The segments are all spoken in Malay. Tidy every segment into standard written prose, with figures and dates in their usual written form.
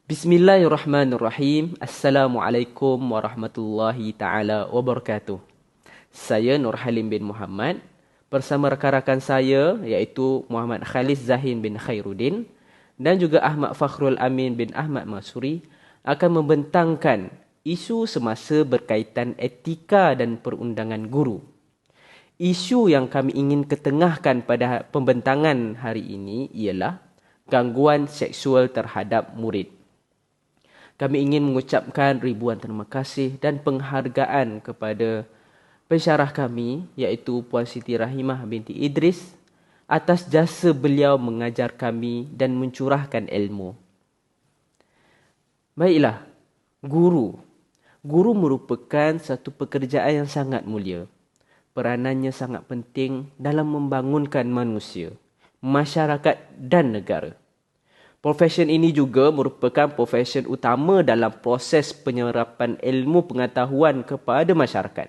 Bismillahirrahmanirrahim. Assalamualaikum warahmatullahi taala wabarakatuh. Saya Nur Halim bin Muhammad bersama rakan-rakan saya iaitu Muhammad Khalis Zahin bin Khairuddin dan juga Ahmad Fakhrul Amin bin Ahmad Masuri akan membentangkan isu semasa berkaitan etika dan perundangan guru. Isu yang kami ingin ketengahkan pada pembentangan hari ini ialah gangguan seksual terhadap murid. Kami ingin mengucapkan ribuan terima kasih dan penghargaan kepada pensyarah kami iaitu Puan Siti Rahimah binti Idris atas jasa beliau mengajar kami dan mencurahkan ilmu. Baiklah, guru. Guru merupakan satu pekerjaan yang sangat mulia. Peranannya sangat penting dalam membangunkan manusia, masyarakat dan negara. Profession ini juga merupakan profession utama dalam proses penyerapan ilmu pengetahuan kepada masyarakat.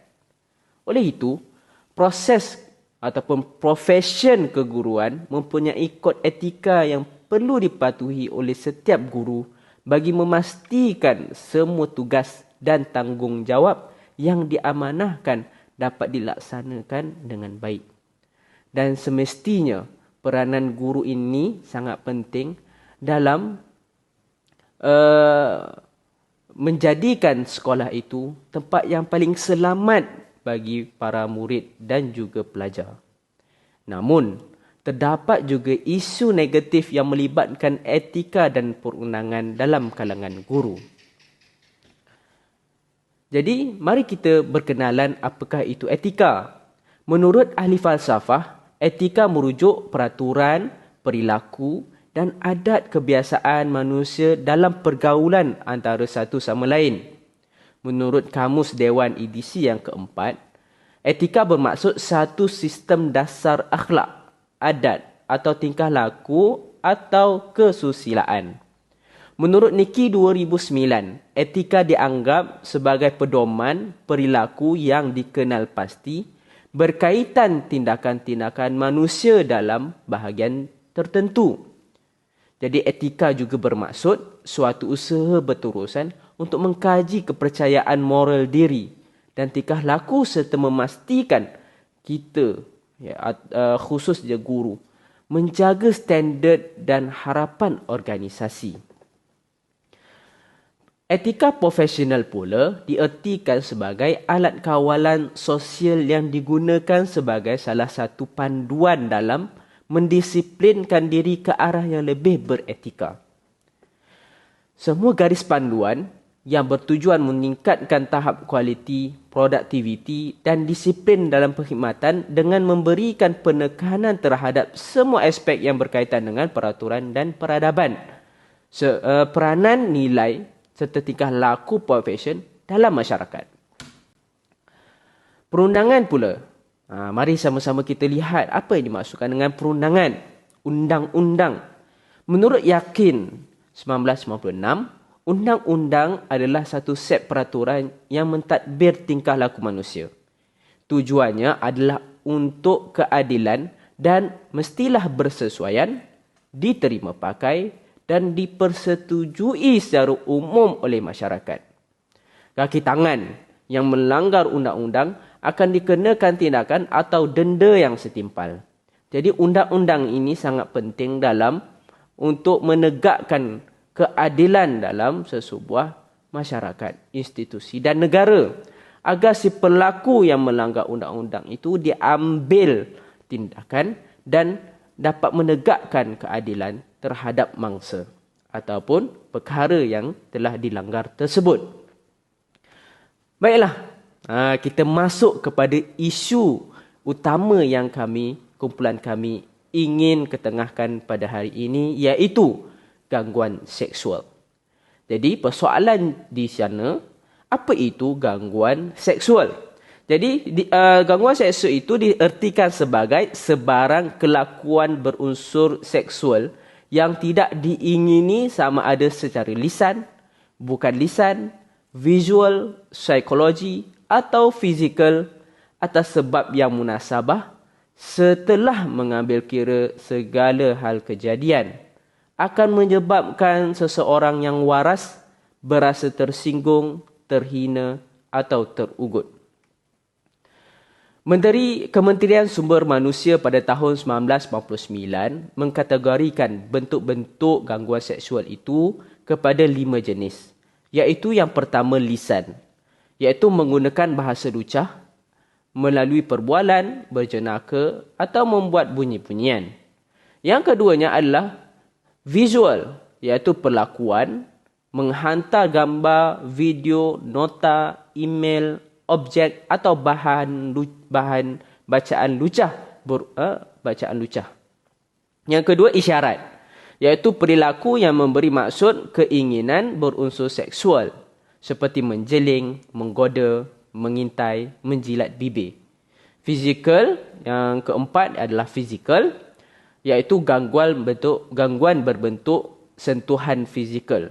Oleh itu, proses ataupun profession keguruan mempunyai kod etika yang perlu dipatuhi oleh setiap guru bagi memastikan semua tugas dan tanggungjawab yang diamanahkan dapat dilaksanakan dengan baik. Dan semestinya peranan guru ini sangat penting dalam menjadikan sekolah itu tempat yang paling selamat bagi para murid dan juga pelajar. Namun, terdapat juga isu negatif yang melibatkan etika dan perundangan dalam kalangan guru. Jadi, mari kita berkenalan apakah itu etika. Menurut ahli falsafah, etika merujuk peraturan, perilaku dan adat kebiasaan manusia dalam pergaulan antara satu sama lain. Menurut Kamus Dewan edisi yang keempat, etika bermaksud satu sistem dasar akhlak, adat atau tingkah laku atau kesusilaan. Menurut Niki 2009, etika dianggap sebagai pedoman perilaku yang dikenal pasti berkaitan tindakan-tindakan manusia dalam bahagian tertentu. Jadi etika juga bermaksud suatu usaha berterusan untuk mengkaji kepercayaan moral diri dan tingkah laku serta memastikan kita, khususnya guru, menjaga standard dan harapan organisasi. Etika profesional pula diertikan sebagai alat kawalan sosial yang digunakan sebagai salah satu panduan dalam mendisiplinkan diri ke arah yang lebih beretika. Semua garis panduan yang bertujuan meningkatkan tahap kualiti, produktiviti dan disiplin dalam perkhidmatan dengan memberikan penekanan terhadap semua aspek yang berkaitan dengan peraturan dan peradaban. Peranan nilai serta tingkah laku profesion dalam masyarakat. Perundangan pula. Mari sama-sama kita lihat apa yang dimaksudkan dengan perundangan. Undang-undang. Menurut Yakin 1996, undang-undang adalah satu set peraturan yang mentadbir tingkah laku manusia. Tujuannya adalah untuk keadilan dan mestilah bersesuaian, diterima pakai dan dipersetujui secara umum oleh masyarakat. Kaki tangan yang melanggar undang-undang akan dikenakan tindakan atau denda yang setimpal. Jadi undang-undang ini sangat penting dalam untuk menegakkan keadilan dalam sesebuah masyarakat, institusi dan negara. Agar si pelaku yang melanggar undang-undang itu diambil tindakan dan dapat menegakkan keadilan terhadap mangsa ataupun perkara yang telah dilanggar tersebut. Baiklah. Kita masuk kepada isu utama yang kumpulan kami ingin ketengahkan pada hari ini iaitu gangguan seksual. Jadi persoalan di sana, apa itu gangguan seksual? Jadi gangguan seksual itu diertikan sebagai sebarang kelakuan berunsur seksual yang tidak diingini sama ada secara lisan, bukan lisan, visual, psikologi atau fizikal atas sebab yang munasabah setelah mengambil kira segala hal kejadian akan menyebabkan seseorang yang waras berasa tersinggung, terhina atau terugut. Menteri Kementerian Sumber Manusia pada tahun 1999 mengkategorikan bentuk-bentuk gangguan seksual itu kepada 5 jenis, iaitu yang pertama lisan, iaitu menggunakan bahasa lucah, melalui perbualan, berjenaka atau membuat bunyi-bunyian. Yang keduanya adalah visual, iaitu perlakuan, menghantar gambar, video, nota, email, objek atau bahan bacaan lucah, bacaan lucah. Yang kedua isyarat, iaitu perilaku yang memberi maksud keinginan berunsur seksual, seperti menjeling, menggoda, mengintai, menjilat bibir. Fizikal, yang keempat adalah fizikal, iaitu gangguan berbentuk sentuhan fizikal.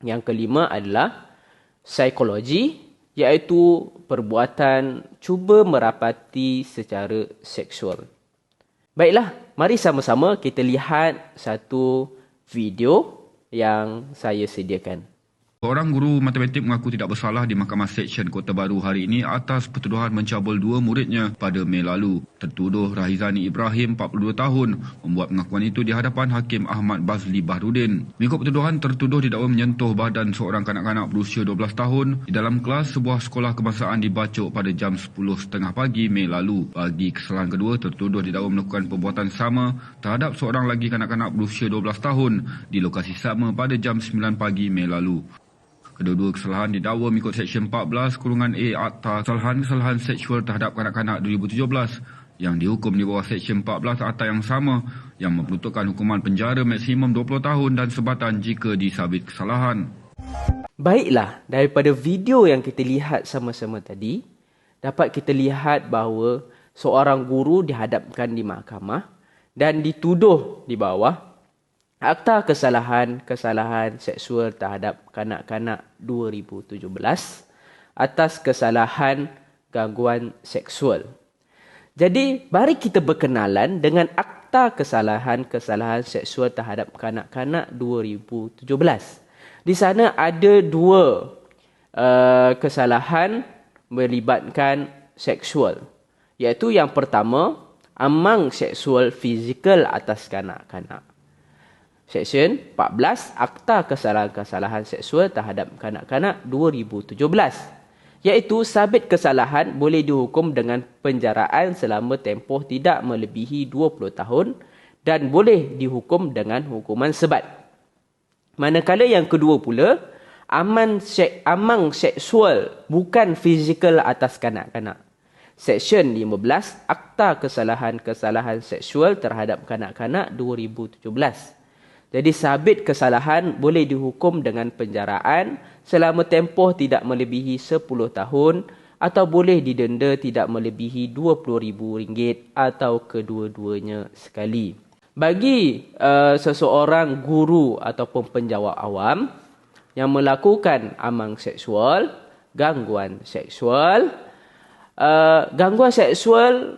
Yang kelima adalah psikologi, iaitu perbuatan cuba merapati secara seksual. Baiklah, mari sama-sama kita lihat satu video yang saya sediakan. Seorang guru matematik mengaku tidak bersalah di Mahkamah Seksyen Kota Baru hari ini atas pertuduhan mencabul 2 muridnya pada Mei lalu. Tertuduh Rahizani Ibrahim, 42 tahun, membuat pengakuan itu di hadapan Hakim Ahmad Bazli Bahrudin. Mengikut pertuduhan, tertuduh didakwa menyentuh badan seorang kanak-kanak berusia 12 tahun di dalam kelas sebuah sekolah kebangsaan di Bacok pada jam 10.30 pagi Mei lalu. Bagi kesalahan kedua, tertuduh didakwa melakukan perbuatan sama terhadap seorang lagi kanak-kanak berusia 12 tahun di lokasi sama pada jam 9 pagi Mei lalu. Kedua-dua kesalahan didakwa mengikut Seksyen 14(a) Akta Kesalahan Seksual terhadap Kanak-kanak 2017 yang dihukum di bawah Seksyen 14 Akta yang sama yang memperuntukkan hukuman penjara maksimum 20 tahun dan sebatan jika disabit kesalahan. Baiklah, daripada video yang kita lihat sama-sama tadi, dapat kita lihat bahawa seorang guru dihadapkan di mahkamah dan dituduh di bawah Akta Kesalahan Seksual terhadap Kanak-kanak 2017 atas kesalahan gangguan seksual. Jadi, mari kita berkenalan dengan Akta Kesalahan Seksual terhadap Kanak-kanak 2017. Di sana ada 2 kesalahan melibatkan seksual. Iaitu yang pertama, amang seksual fizikal atas kanak-kanak. Seksyen 14 Akta Kesalahan Seksual terhadap Kanak-kanak 2017. Iaitu sabit kesalahan boleh dihukum dengan penjaraan selama tempoh tidak melebihi 20 tahun dan boleh dihukum dengan hukuman sebat. Manakala yang kedua pula, amang seksual bukan fizikal atas kanak-kanak. Seksyen 15 Akta Kesalahan Seksual terhadap Kanak-kanak 2017. Jadi sabit kesalahan boleh dihukum dengan penjaraan selama tempoh tidak melebihi 10 tahun atau boleh didenda tidak melebihi RM20,000 atau kedua-duanya sekali. Bagi seseorang guru ataupun penjawat awam yang melakukan amang seksual, gangguan seksual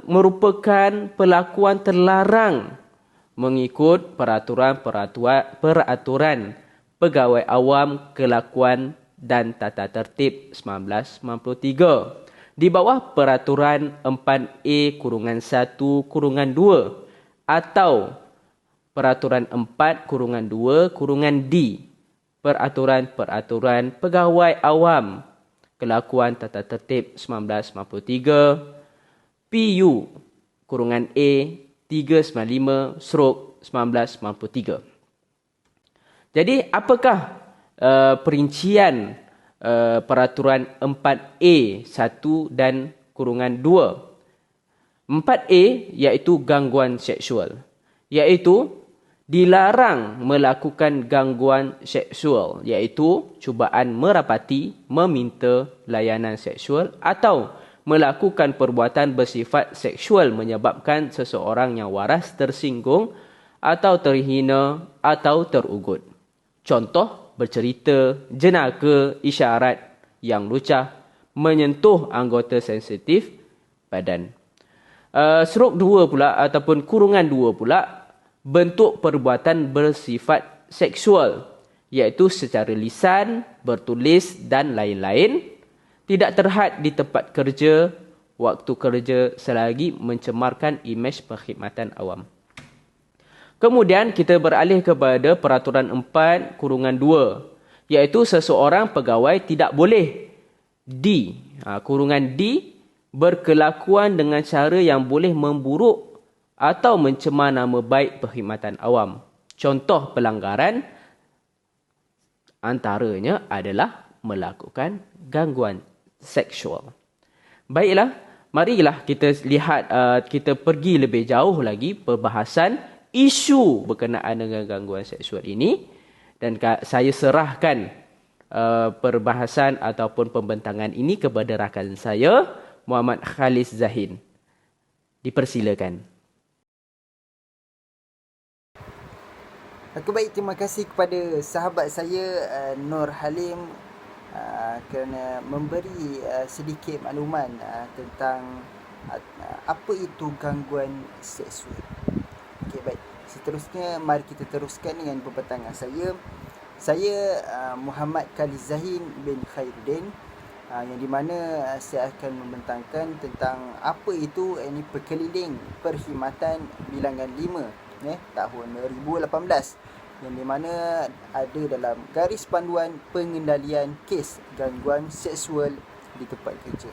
merupakan perlakuan terlarang mengikut peraturan Pegawai Awam Kelakuan dan Tata Tertib 1993 di bawah Peraturan 4A-1-2 atau Peraturan 4-2-D Peraturan Pegawai Awam Kelakuan Tata Tertib 1993 PU-A 395/1993. Jadi apakah perincian peraturan 4A 1 dan -2? 4A iaitu gangguan seksual, iaitu dilarang melakukan gangguan seksual, iaitu cubaan merapati, meminta layanan seksual atau melakukan perbuatan bersifat seksual menyebabkan seseorang yang waras tersinggung atau terhina atau terugut. Contoh bercerita, jenaka, isyarat yang lucah, menyentuh anggota sensitif badan. Stroke 2 pula ataupun kurungan 2 pula bentuk perbuatan bersifat seksual, iaitu secara lisan, bertulis dan lain-lain, tidak terhad di tempat kerja, waktu kerja selagi mencemarkan imej perkhidmatan awam. Kemudian kita beralih kepada peraturan 4/2, iaitu seseorang pegawai tidak boleh berkelakuan dengan cara yang boleh memburuk atau mencemar nama baik perkhidmatan awam. Contoh pelanggaran antaranya adalah melakukan gangguan seksual. Baiklah, marilah kita lihat, kita pergi lebih jauh lagi perbahasan isu berkenaan dengan gangguan seksual ini, dan saya serahkan perbahasan ataupun pembentangan ini kepada rakan saya, Muhammad Khalis Zahin. Dipersilakan. Baik, terima kasih kepada sahabat saya Nur Halim kerana memberi sedikit makluman tentang apa itu gangguan seksual. Okey, baik. Seterusnya mari kita teruskan dengan pembentangan saya. Saya Muhammad Khalis Zahin bin Khairuddin, yang di mana saya akan membentangkan tentang apa itu Perkeliling Perkhidmatan Bilangan 5 tahun 2018, yang di mana ada dalam garis panduan pengendalian kes gangguan seksual di tempat kerja.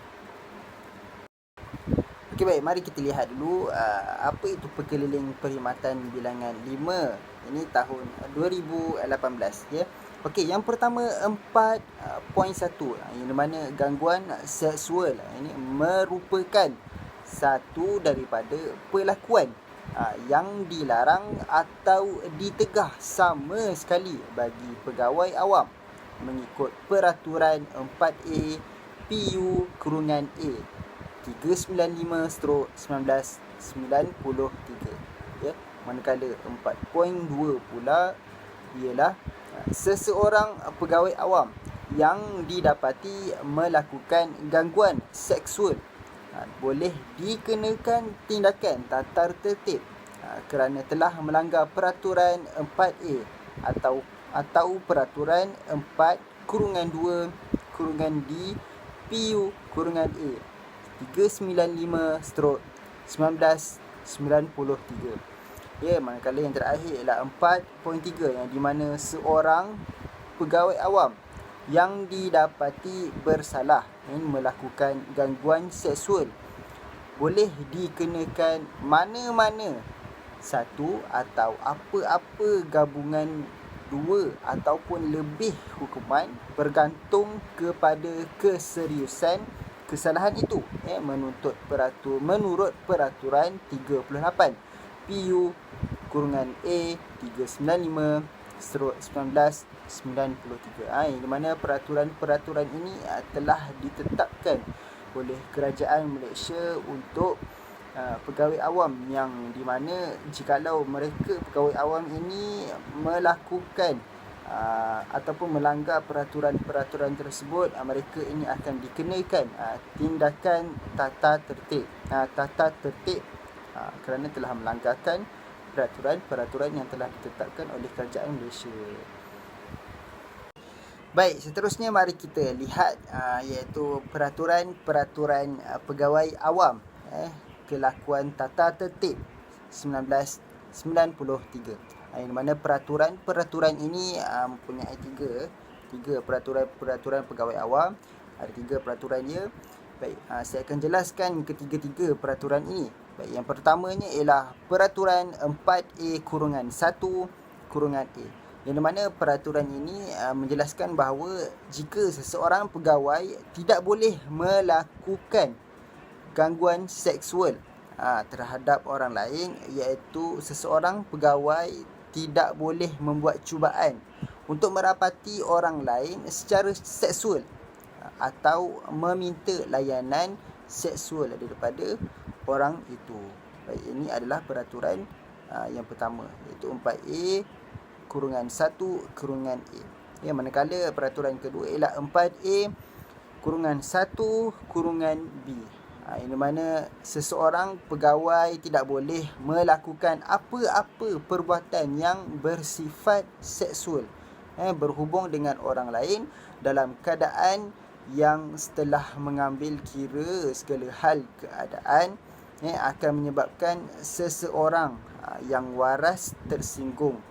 Okey, baik, mari kita lihat dulu apa itu Perkeliling Perkhidmatan Bilangan 5 ini tahun 2018, ya. Okey, yang pertama 4.1, yang di mana gangguan seksual ini merupakan satu daripada perlakuan yang dilarang atau ditegah sama sekali bagi pegawai awam mengikut Peraturan 4A PU-A 395/1993, ya. Manakala 4.2 pula ialah seseorang pegawai awam yang didapati melakukan gangguan seksual boleh dikenakan tindakan tatar tertib kerana telah melanggar Peraturan 4A atau Peraturan 4/2/D PU-A 395/1993. Ya, manakala yang terakhir ialah 4.3, yang di mana seorang pegawai awam yang didapati bersalah melakukan gangguan seksual boleh dikenakan mana-mana satu atau apa-apa gabungan dua ataupun lebih hukuman bergantung kepada keseriusan kesalahan itu, menurut Peraturan 38 PU-A 395/1993, di mana peraturan ini telah ditetapkan oleh Kerajaan Malaysia untuk pegawai awam, yang di mana jikalau mereka pegawai awam ini melakukan ataupun melanggar peraturan-peraturan tersebut, mereka ini akan dikenakan tindakan tata tertib kerana telah melanggarkan peraturan-peraturan yang telah ditetapkan oleh Kerajaan Malaysia. Baik, seterusnya mari kita lihat iaitu peraturan pegawai awam kelakuan tata tertib 1993, yang mana peraturan ini mempunyai tiga peraturan pegawai awam. Ada 3 peraturannya. Baik, saya akan jelaskan ketiga-tiga peraturan ini. Baik, yang pertamanya ialah Peraturan 4A-1/A, yang mana peraturan ini menjelaskan bahawa jika seseorang pegawai tidak boleh melakukan gangguan seksual terhadap orang lain, iaitu seseorang pegawai tidak boleh membuat cubaan untuk merapati orang lain secara seksual atau meminta layanan seksual daripada orang itu. Baik, ini adalah peraturan yang pertama, iaitu 4A-1/A. Ya, manakala peraturan kedua ialah 4A-1/B. Ini mana seseorang pegawai tidak boleh melakukan apa-apa perbuatan yang bersifat seksual berhubung dengan orang lain dalam keadaan yang setelah mengambil kira segala hal keadaan akan menyebabkan seseorang yang waras tersinggung,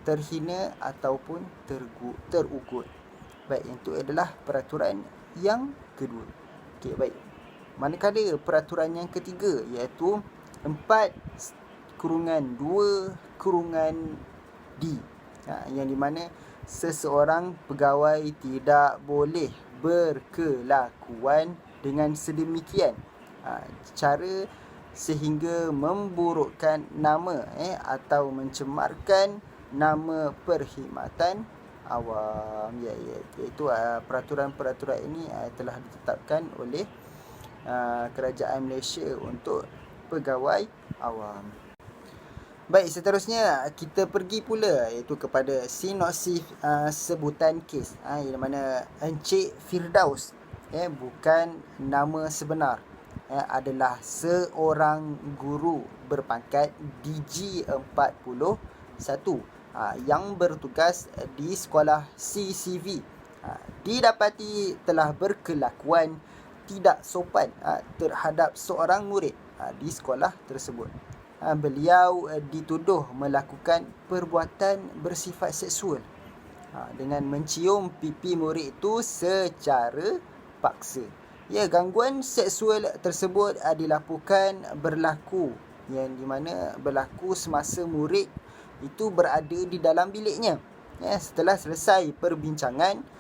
terhina ataupun terugut. Baik, itu adalah peraturan yang kedua. Okey, baik. Manakala peraturan yang ketiga iaitu 4/2/D, yang di mana seseorang pegawai tidak boleh berkelakuan dengan sedemikian cara sehingga memburukkan nama atau mencemarkan nama perkhidmatan awam. Iaitu peraturan-peraturan ini telah ditetapkan oleh Kerajaan Malaysia untuk pegawai awam. Baik, seterusnya kita pergi pula iaitu kepada sinopsis sebutan kes yang mana Encik Firdaus bukan nama sebenar, adalah seorang guru berpangkat DG41 yang bertugas di sekolah CCV. Didapati telah berkelakuan tidak sopan terhadap seorang murid di sekolah tersebut. Beliau dituduh melakukan perbuatan bersifat seksual dengan mencium pipi murid itu secara paksa. Gangguan seksual tersebut dilaporkan berlaku yang di mana berlaku semasa murid itu berada di dalam biliknya. Setelah selesai perbincangan,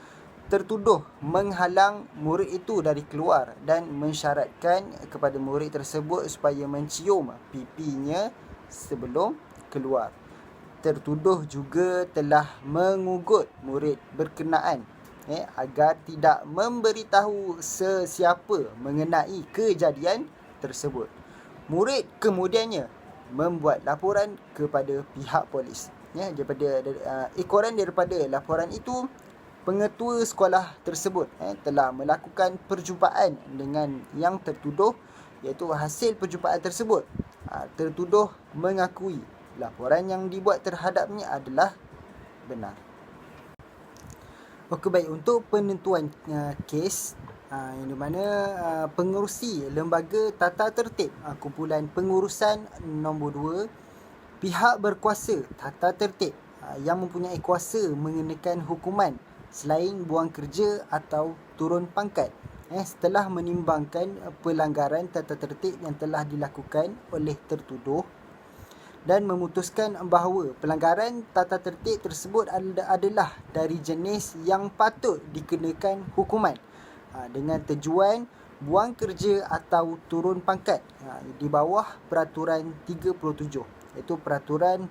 tertuduh menghalang murid itu dari keluar dan mensyaratkan kepada murid tersebut supaya mencium pipinya sebelum keluar. Tertuduh juga telah mengugut murid berkenaan agar tidak memberitahu sesiapa mengenai kejadian tersebut. Murid kemudiannya membuat laporan kepada pihak polis. Ekoran daripada laporan itu, pengetua sekolah tersebut telah melakukan perjumpaan dengan yang tertuduh, iaitu hasil perjumpaan tersebut tertuduh mengakui laporan yang dibuat terhadapnya adalah benar. Okey, baik, untuk penentuan kes yang di mana pengerusi lembaga tata tertib kumpulan pengurusan nombor 2, pihak berkuasa tata tertib yang mempunyai kuasa mengenakan hukuman selain buang kerja atau turun pangkat setelah menimbangkan pelanggaran tata tertib yang telah dilakukan oleh tertuduh dan memutuskan bahawa pelanggaran tata tertib tersebut adalah dari jenis yang patut dikenakan hukuman dengan tujuan buang kerja atau turun pangkat di bawah peraturan 37, iaitu peraturan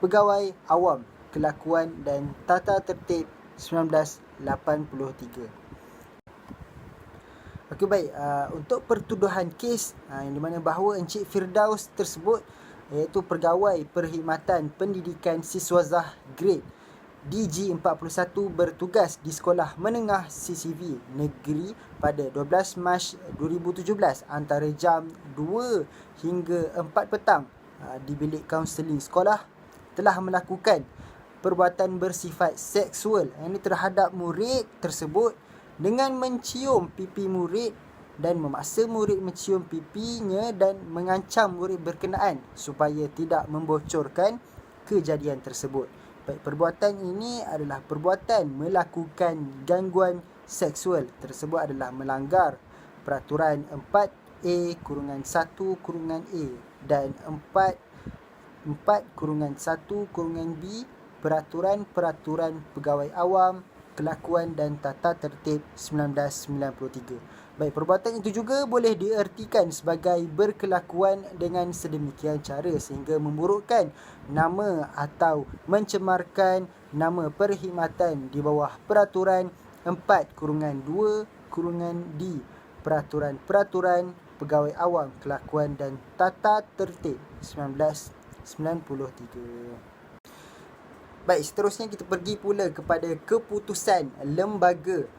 pegawai awam kelakuan dan tata tertib 1983. Okey, baik, untuk pertuduhan kes yang di mana bahawa Encik Firdaus tersebut iaitu pegawai perkhidmatan pendidikan siswazah grade DG41 bertugas di Sekolah Menengah CCV Negeri pada 12 Mac 2017 antara jam 2 hingga 4 petang di bilik kaunseling sekolah telah melakukan perbuatan bersifat seksual ini terhadap murid tersebut dengan mencium pipi murid dan memaksa murid mencium pipinya dan mengancam murid berkenaan supaya tidak membocorkan kejadian tersebut. Baik, perbuatan ini adalah perbuatan melakukan gangguan seksual tersebut adalah melanggar peraturan 4A-1-A dan 4-1-B Peraturan Pegawai Awam Kelakuan dan Tata Tertib 1993. Baik, perbuatan itu juga boleh diertikan sebagai berkelakuan dengan sedemikian cara sehingga memburukkan nama atau mencemarkan nama perkhidmatan di bawah peraturan 4-2-D Peraturan Pegawai Awam Kelakuan dan Tata Tertib 1993. Baik, seterusnya kita pergi pula kepada keputusan Lembaga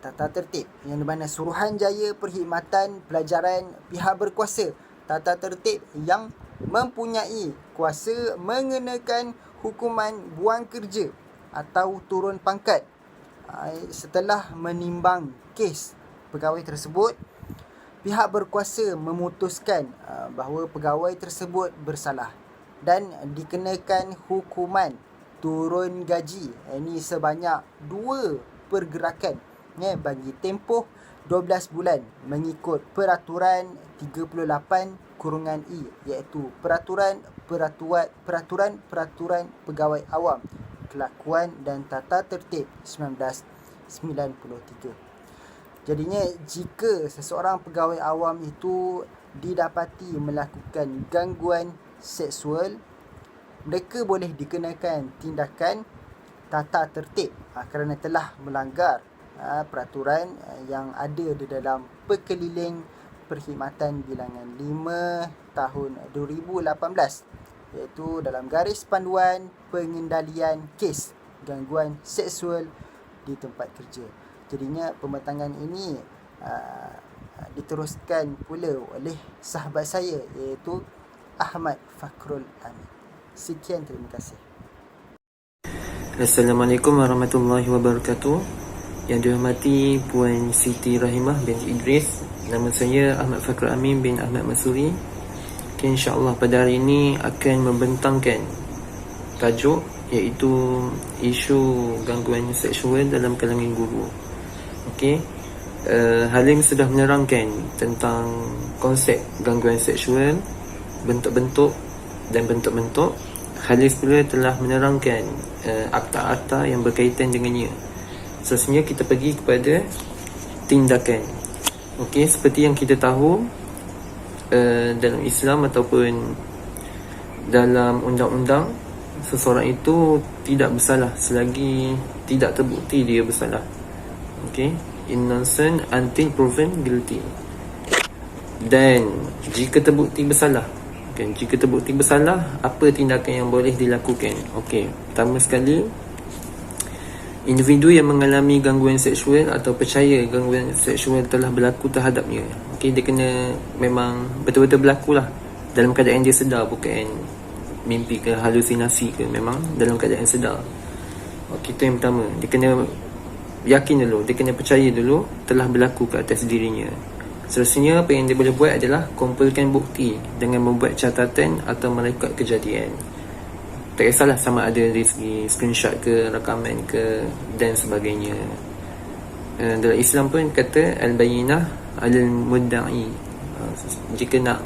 tata tertib, yang di mana Suruhanjaya Perkhidmatan Pelajaran pihak berkuasa, tata tertib yang mempunyai kuasa mengenakan hukuman buang kerja atau turun pangkat setelah menimbang kes pegawai tersebut. Pihak berkuasa memutuskan bahawa pegawai tersebut bersalah dan dikenakan hukuman turun gaji. Ini sebanyak 2 pergerakan bagi tempoh 12 bulan mengikut peraturan 38/I, iaitu peraturan pegawai awam, kelakuan dan tata tertib 1993. Jadinya jika seseorang pegawai awam itu didapati melakukan gangguan seksual, mereka boleh dikenakan tindakan tata tertib kerana telah melanggar peraturan yang ada di dalam Perkeliling Perkhidmatan Bilangan 5 tahun 2018, iaitu dalam garis panduan pengendalian kes gangguan seksual di tempat kerja. Jadinya pembentangan ini diteruskan pula oleh sahabat saya, iaitu Ahmad Fakrul Amin. Sekian, terima kasih. Assalamualaikum warahmatullahi wabarakatuh. Yang dihormati Puan Siti Rahimah binti Idris, nama saya Ahmad Fakrul Amin bin Ahmad Masuri. Okay, InsyaAllah pada hari ini akan membentangkan tajuk iaitu isu gangguan seksual dalam kalangan guru. Okay, Halim sudah menerangkan tentang konsep gangguan seksual, bentuk-bentuk dan bentuk-bentuk. Halis pula telah menerangkan akta-akta yang berkaitan dengannya. Seterusnya kita pergi kepada tindakan. Okey, seperti yang kita tahu, dalam Islam ataupun dalam undang-undang, seseorang itu tidak bersalah selagi tidak terbukti dia bersalah. Okey, innocent until proven guilty. Dan jika terbukti bersalah, jika terbukti bersalah, apa tindakan yang boleh dilakukan? Okey, pertama sekali, individu yang mengalami gangguan seksual atau percaya gangguan seksual telah berlaku terhadapnya, okey, dia kena memang betul-betul berlaku lah, dalam keadaan dia sedar, bukan mimpi ke halusinasi ke, memang dalam keadaan sedar. Okey, itu yang pertama. Dia kena yakin dulu, dia kena percaya dulu telah berlaku ke atas dirinya. Seterusnya, apa yang dia boleh buat adalah kumpulkan bukti dengan membuat catatan atau merekod kejadian. Tak kisahlah sama ada dari segi screenshot ke, rakaman ke dan sebagainya. Dalam Islam pun kata al-bayyinah alal mudda'i. Jika nak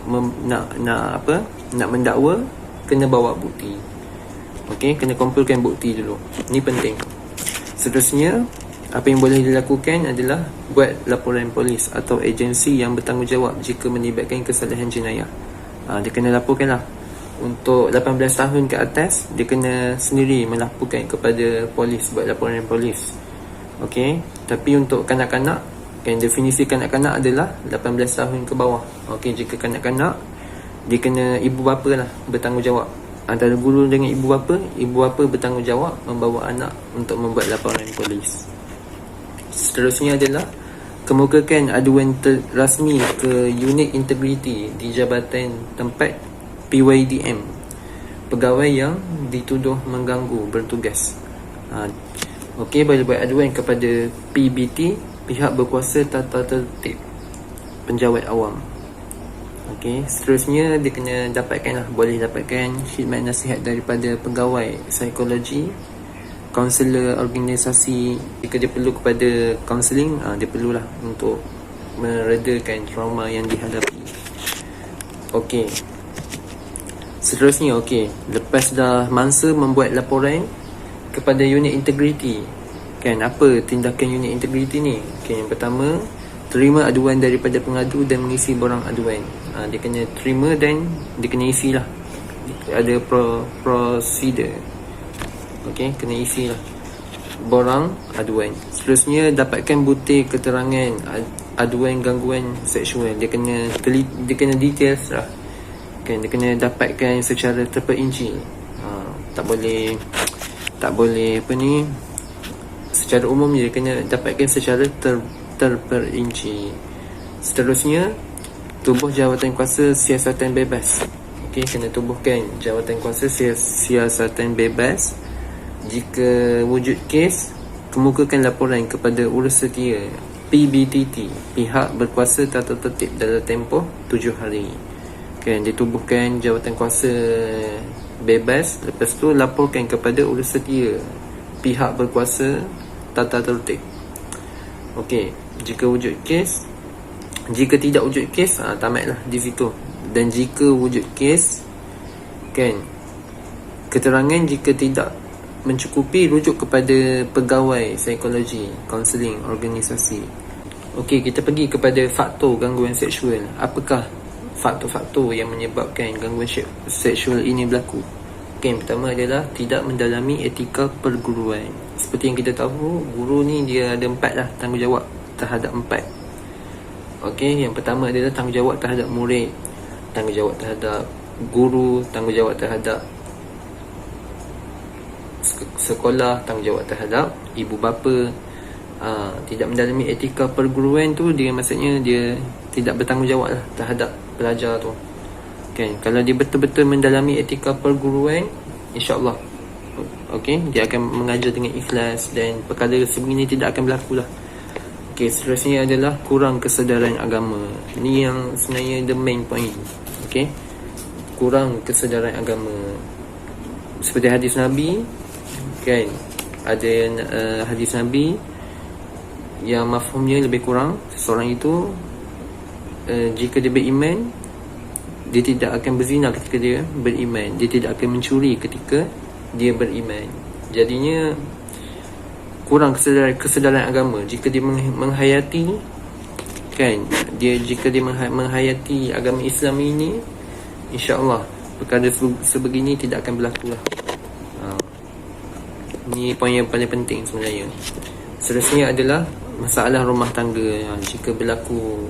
mendakwa, kena bawa bukti. Okey, kena kumpulkan bukti dulu. Ini penting. Seterusnya, apa yang boleh dilakukan adalah buat laporan polis atau agensi yang bertanggungjawab jika melibatkan kesalahan jenayah. Dia kena laporkan lah. Untuk 18 tahun ke atas, dia kena sendiri melaporkan kepada polis, buat laporan polis. Okey, tapi untuk kanak-kanak, kan, definisi kanak-kanak adalah 18 tahun ke bawah. Okey, jika kanak-kanak, dia kena ibu bapa lah bertanggungjawab. Antara guru dengan ibu bapa bertanggungjawab membawa anak untuk membuat laporan polis. Seterusnya adalah kemukakan aduan rasmi ke unit integriti di jabatan tempat PYDM, pegawai yang dituduh mengganggu bertugas. Okey, boleh buat aduan kepada PBT, pihak berkuasa tata tertib penjawat awam. Okey, seterusnya dia kena boleh dapatkan khidmat nasihat daripada pegawai psikologi, kaunselor organisasi. Jika dia perlu kepada kaunseling, dia perlulah untuk meredakan trauma yang dihadapi. Okey, seterusnya, lepas dah mangsa membuat laporan kepada unit integriti, kan, apa tindakan unit integriti ni? Yang pertama, terima aduan daripada pengadu dan mengisi borang aduan. Dia kena terima dan dia kena isi lah. Ada prosedur. Okey, kena isi lah borang aduan. Seterusnya, dapatkan butir keterangan aduan gangguan seksual. Dia kena details lah. Kan, dia kena dapatkan secara terperinci. Tak boleh secara secara umum dia kena dapatkan secara terperinci. Seterusnya, tubuh jawatankuasa siasatan bebas. Okey, kena tubuhkan jawatankuasa siasatan bebas. Jika wujud kes, kemukakan laporan kepada urus setia PBTT, pihak berkuasa tata tertib, dalam tempoh 7 hari. Kan, ditubuhkan jawatankuasa bebas. Lepas tu laporkan kepada urus setia pihak berkuasa tata tertib. Okey, jika wujud kes. Jika tidak wujud kes, tamatlah di situ. Dan jika wujud kes, kan, keterangan jika tidak mencukupi, rujuk kepada pegawai psikologi, kaunseling, organisasi. Okey, kita pergi kepada faktor gangguan seksual. Apakah faktor-faktor yang menyebabkan gangguan seksual ini berlaku? Okey, yang pertama adalah tidak mendalami etika perguruan. Seperti yang kita tahu, guru ni dia ada 4 lah tanggungjawab terhadap 4. Okey, yang pertama adalah tanggungjawab terhadap murid, tanggungjawab terhadap guru, tanggungjawab terhadap sekolah, tanggungjawab terhadap ibu bapa. Tidak mendalami etika perguruan tu, dia maksudnya dia tidak bertanggungjawab lah terhadap pelajar tu. Okay, kalau dia betul-betul mendalami etika perguruan, InsyaAllah dia akan mengajar dengan ikhlas dan perkara sebegini tidak akan berlaku lah. Okay, seterusnya adalah kurang kesedaran agama. Ni yang sebenarnya the main point. Okay, kurang kesedaran agama. Seperti hadis Nabi, kan, ada hadis Nabi yang mafhumnya lebih kurang. Seseorang itu jika dia beriman, dia tidak akan berzina ketika dia beriman. Dia tidak akan mencuri ketika dia beriman. Jadinya kurang kesedaran agama. Jika dia menghayati, kan, jika dia menghayati agama Islam ini, InsyaAllah perkara sebegini tidak akan berlaku lah. Ni poin yang paling penting sebenarnya. Seterusnya adalah masalah rumah tangga. Jika berlaku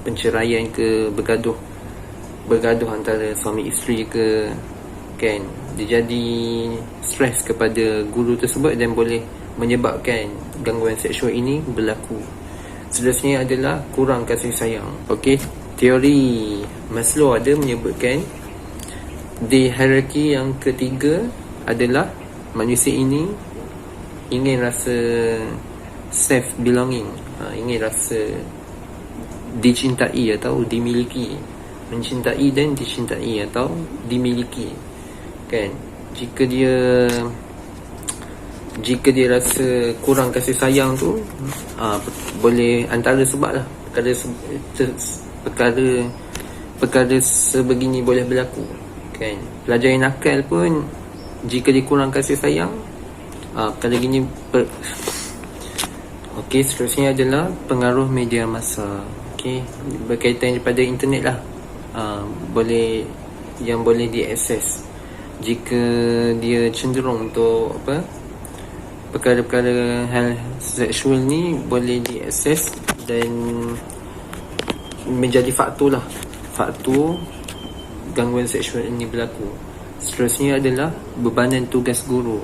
penceraian ke bergaduh antara suami isteri ke, kan, dia jadi stres kepada guru tersebut dan boleh menyebabkan gangguan seksual ini berlaku. Seterusnya adalah kurang kasih sayang. Okey, teori Maslow ada menyebutkan di hierarki yang ketiga adalah manusia ini ingin rasa self belonging, ingin rasa dicintai atau dimiliki, mencintai dan dicintai atau dimiliki, kan. Jika dia rasa kurang kasih sayang tu, boleh antara sebab lah perkara sebegini boleh berlaku, kan. Pelajar yang nakal pun jika dia kurang kasih sayang, perkara gini Okey, seterusnya adalah pengaruh media massa. Okey, berkaitan daripada internet lah, boleh diakses. Jika dia cenderung untuk perkara-perkara hal seksual ni boleh diakses dan menjadi faktor gangguan seksual ini berlaku. Seterusnya adalah bebanan tugas guru.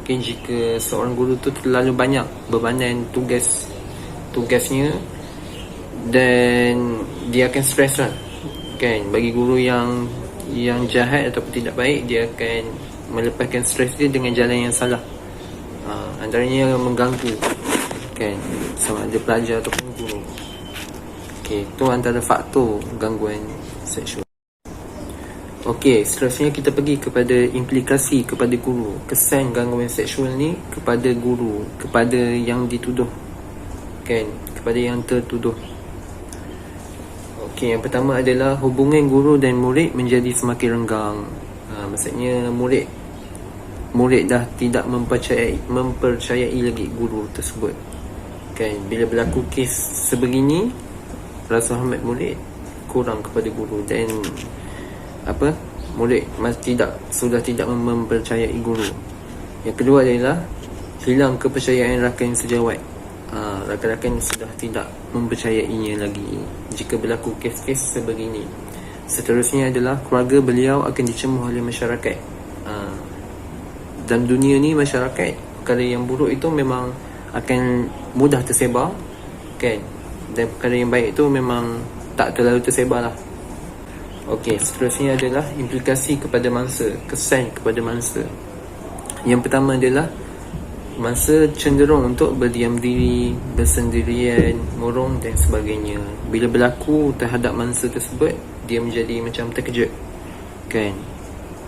Okay, jika seorang guru tu terlalu banyak bebanan tugasnya, dan dia akan stres lah, kan. Bagi guru yang jahat ataupun tidak baik, dia akan melepaskan stres dia dengan jalan yang salah. Antaranya mengganggu, kan, sama ada pelajar ataupun guru. Okey, itu antara faktor gangguan seksual. Okey, seterusnya kita pergi kepada implikasi kepada guru. Kesan gangguan seksual ni kepada guru, kepada yang dituduh, kan, kepada yang tertuduh. Okey, yang pertama adalah hubungan guru dan murid menjadi semakin renggang. Maksudnya murid dah tidak mempercayai lagi guru tersebut, kan. Bila berlaku kes sebegini, rasa hormat murid kurang kepada guru dan murid sudah tidak mempercayai guru. Yang kedua adalah hilang kepercayaan rakan sejawat. Rakan-rakan sudah tidak mempercayainya lagi jika berlaku kes-kes sebegini. Seterusnya adalah keluarga beliau akan dicemuh oleh masyarakat. Dalam dunia ni, masyarakat, perkara yang buruk itu memang akan mudah tersebar, kan. Dan perkara yang baik tu memang tak terlalu tersebar lah. Okey, seterusnya adalah implikasi kepada mangsa, kesan kepada mangsa. Yang pertama adalah mangsa cenderung untuk berdiam diri, bersendirian, murung dan sebagainya. Bila berlaku terhadap mangsa tersebut, dia menjadi macam terkejut, kan.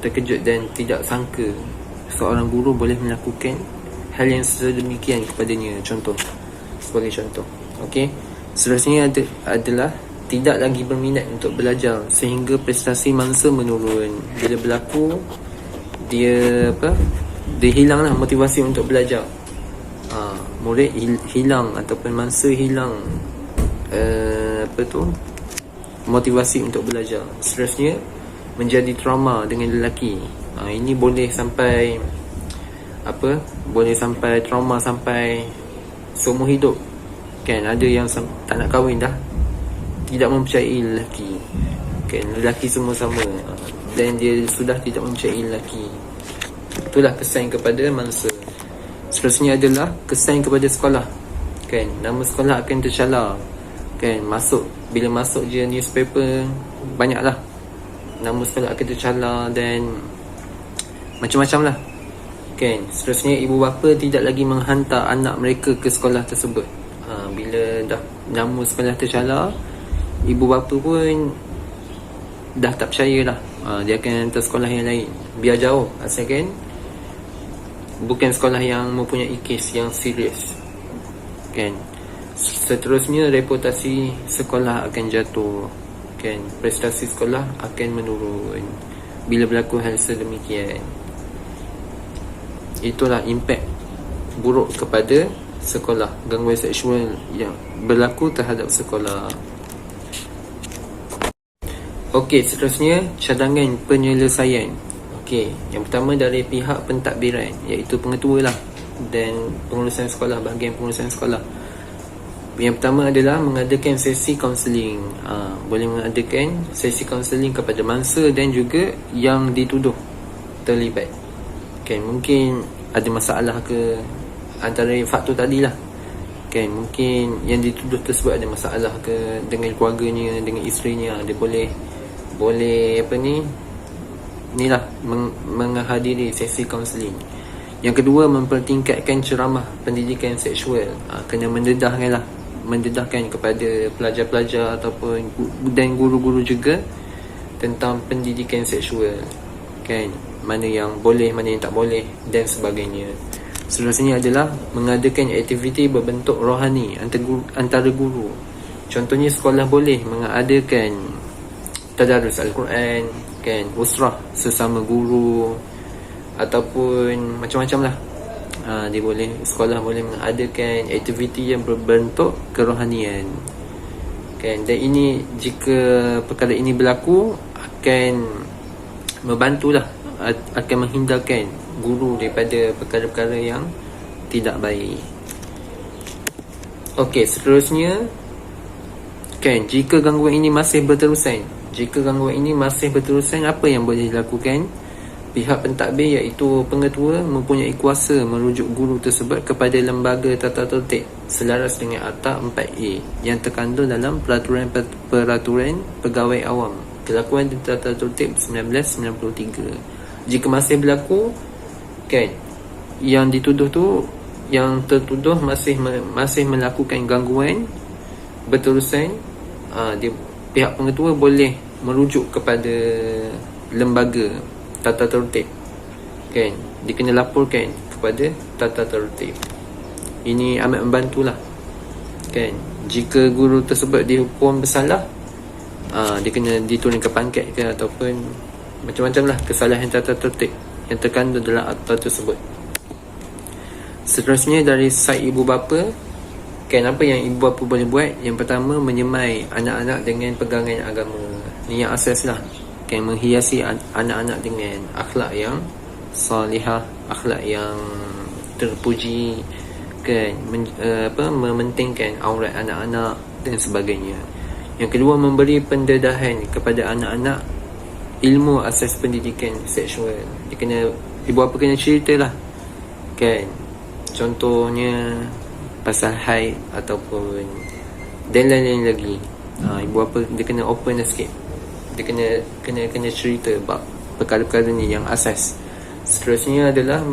Terkejut dan tidak sangka seorang guru boleh melakukan hal yang sedemikian kepadanya. Sebagai contoh. Okey, seterusnya adalah tidak lagi berminat untuk belajar sehingga prestasi mangsa menurun. Bila berlaku, dia hilanglah motivasi untuk belajar. Murid hilang ataupun mangsa hilang motivasi untuk belajar. Seterusnya, menjadi trauma dengan lelaki. Ini boleh sampai trauma sampai seumur hidup, kan. Ada yang tak nak kahwin dah, tidak mempercayai lelaki, kan. Lelaki semua sama, dan dia sudah tidak mempercayai lelaki. Itulah kesan kepada mangsa. Seterusnya adalah kesan kepada sekolah, kan. Nama sekolah akan tercalar, kan. Bila masuk je newspaper, banyaklah nama sekolah akan tercalar dan macam-macam lah, kan. Seterusnya, ibu bapa tidak lagi menghantar anak mereka ke sekolah tersebut. Bila dah nama sekolah tercalar, ibu bapa pun dah tak percaya lah. Dia akan hantar sekolah yang lain, biar jauh, asalkan bukan sekolah yang mempunyai kes yang serius, kan. Seterusnya, reputasi sekolah akan jatuh, kan. Prestasi sekolah akan menurun bila berlaku hal sedemikian. Itulah impak buruk kepada sekolah, gangguan seksual yang berlaku terhadap sekolah. Okey, seterusnya cadangan penyelesaian. Okey, yang pertama dari pihak pentadbiran, iaitu pengetua lah, dan pengurusan sekolah, bahagian pengurusan sekolah. Yang pertama adalah mengadakan sesi kaunseling. Boleh mengadakan sesi kaunseling kepada mangsa dan juga yang dituduh terlibat, kan. Mungkin ada masalah ke antara faktor tadi lah, kan. Mungkin yang dituduh tersebut ada masalah ke dengan keluarganya, dengan isterinya. Dia boleh menghadiri sesi kaunseling. Yang kedua, mempertingkatkan ceramah pendidikan seksual. Kena mendedahkan kepada pelajar-pelajar ataupun dan guru-guru juga tentang pendidikan seksual, kan. Mana yang boleh, mana yang tak boleh dan sebagainya. Seterusnya adalah mengadakan aktiviti berbentuk rohani antara guru. Contohnya, sekolah boleh mengadakan tadarus Al-Quran, kan, usrah sesama guru, ataupun macam-macam lah. Sekolah boleh mengadakan aktiviti yang berbentuk kerohanian, kan. Dan ini, jika perkara ini berlaku, akan membantulah, akan menghindarkan guru daripada perkara-perkara yang tidak baik. Okey, seterusnya, kan, jika gangguan ini masih berterusan, apa yang boleh dilakukan? Pihak pentadbir, iaitu pengetua, mempunyai kuasa merujuk guru tersebut kepada lembaga tata tertib selaras dengan Akta 4A yang terkandung dalam Peraturan Pegawai Awam Kelakuan dan Tata Tertib 1993. Jika masih berlaku, kan, yang tertuduh masih melakukan gangguan berterusan, pihak pengetua boleh merujuk kepada lembaga tata tertib, kan. Dia kena laporkan kepada tata tertib. Ini amat membantulah, kan. Jika guru tersebut dihukum bersalah, dia kena diturunkan pangkat ke, ataupun macam-macam lah kesalahan tata tertib yang terkandung dalam akta tersebut. Seterusnya, dari side ibu bapa, kan, apa yang ibu bapa boleh buat? Yang pertama, menyemai anak-anak dengan pegangan agama. Ini yang asas lah, kan. Menghiasi anak-anak dengan akhlak yang salihah, akhlak yang terpuji, kan. Mementingkan aurat anak-anak dan sebagainya. Yang kedua, memberi pendedahan kepada anak-anak ilmu asas pendidikan seksual. Ibu bapa kena cerita lah, kan. Contohnya, pasal haid ataupun dan lain-lain lagi. Ibu bapa dia kena open sikit. Dia kena cerita bab perkara-perkara ni yang asas. Seterusnya adalah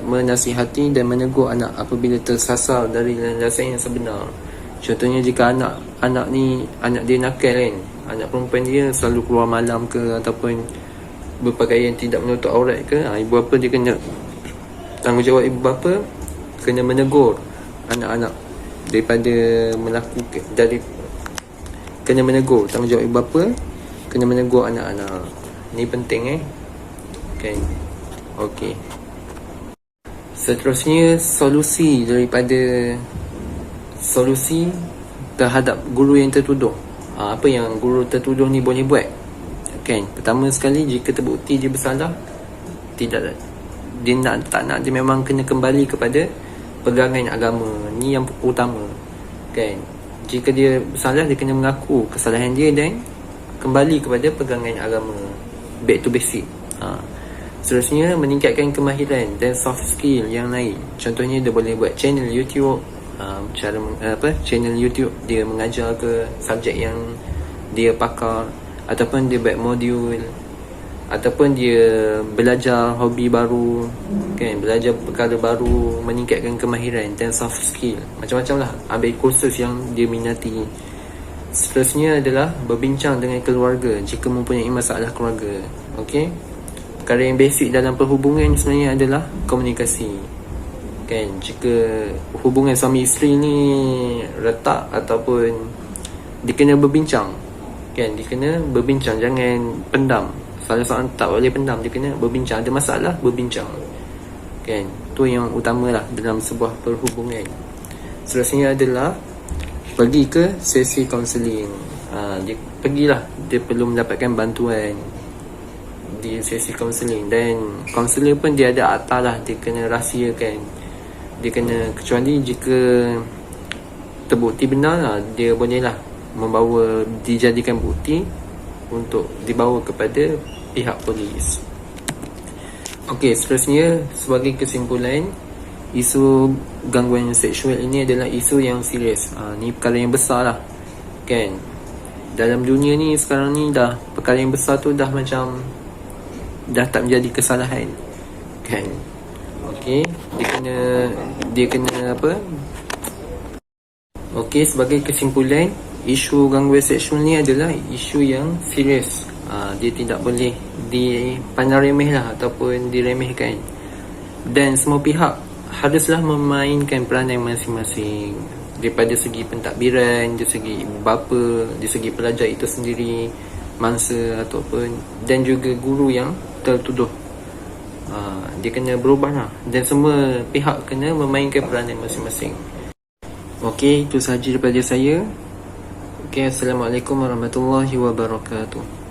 menasihati dan menegur anak apabila tersasar dari landasan yang sebenar. Contohnya jika anak dia nakal kan, anak perempuan dia selalu keluar malam ke ataupun berpakaian tidak menutup aurat ke, ibu bapa dia kena, tanggungjawab ibu bapa kena menegur anak-anak daripada melakukan, kena menegur, tanggungjawab ibu bapa kena menegur anak-anak. Ni penting kan. Okey. Seterusnya solusi terhadap guru yang tertuduh. Apa yang guru tertuduh ni boleh buat? Kan, pertama sekali, jika terbukti dia bersalah, dia memang kena kembali kepada pegangan agama. Ni yang utama. Kan, jika dia bersalah, dia kena mengaku kesalahan dia dan kembali kepada pegangan agama. Back to basic. Seterusnya, meningkatkan kemahiran dan soft skill yang lain. Contohnya, dia boleh buat channel YouTube. Channel YouTube dia mengajar ke subjek yang dia pakar, ataupun dia buat modul, ataupun dia belajar hobi baru kan, belajar perkara baru, meningkatkan kemahiran dan soft skill. Macam-macam lah, ambil kursus yang dia minati. Seterusnya adalah berbincang dengan keluarga jika mempunyai masalah keluarga. Okey, perkara yang basic dalam perhubungan sebenarnya adalah komunikasi. Kan, jika hubungan suami isteri ni retak ataupun dia kena berbincang. Kan, dia kena berbincang, jangan pendam. Salah seorang tak boleh pendam, dia kena berbincang. Ada masalah, berbincang. Kan, tu yang utama lah dalam sebuah perhubungan. Seterusnya adalah pergi ke sesi kaunseling. Dia pergilah, dia perlu mendapatkan bantuan di sesi kaunseling. Dan kaunselor pun dia ada akta lah, dia kena rahsiakan. Dia kena, kecuali jika terbukti benar lah, dia bolehlah dijadikan bukti untuk dibawa kepada pihak polis. Okey, seterusnya sebagai kesimpulan, isu gangguan seksual ini adalah isu yang serius. Ni perkara yang besar lah kan. Dalam dunia ni sekarang ni dah perkara yang besar tu dah macam dah tak menjadi kesalahan kan. Okey, dia kena apa? Okey, sebagai kesimpulan, isu gangguan seksual ni adalah isu yang serius. Dia tidak boleh dipandang remeh lah ataupun diremehkan. Dan semua pihak haruslah memainkan peranan masing-masing. Daripada segi pentadbiran, dari segi ibu bapa, dari segi pelajar itu sendiri, mangsa ataupun, dan juga guru yang tertuduh. Dia kena berubah lah. Dan semua pihak kena memainkan peranan masing-masing. Okey, itu sahaja daripada saya. Okey, Assalamualaikum warahmatullahi wabarakatuh.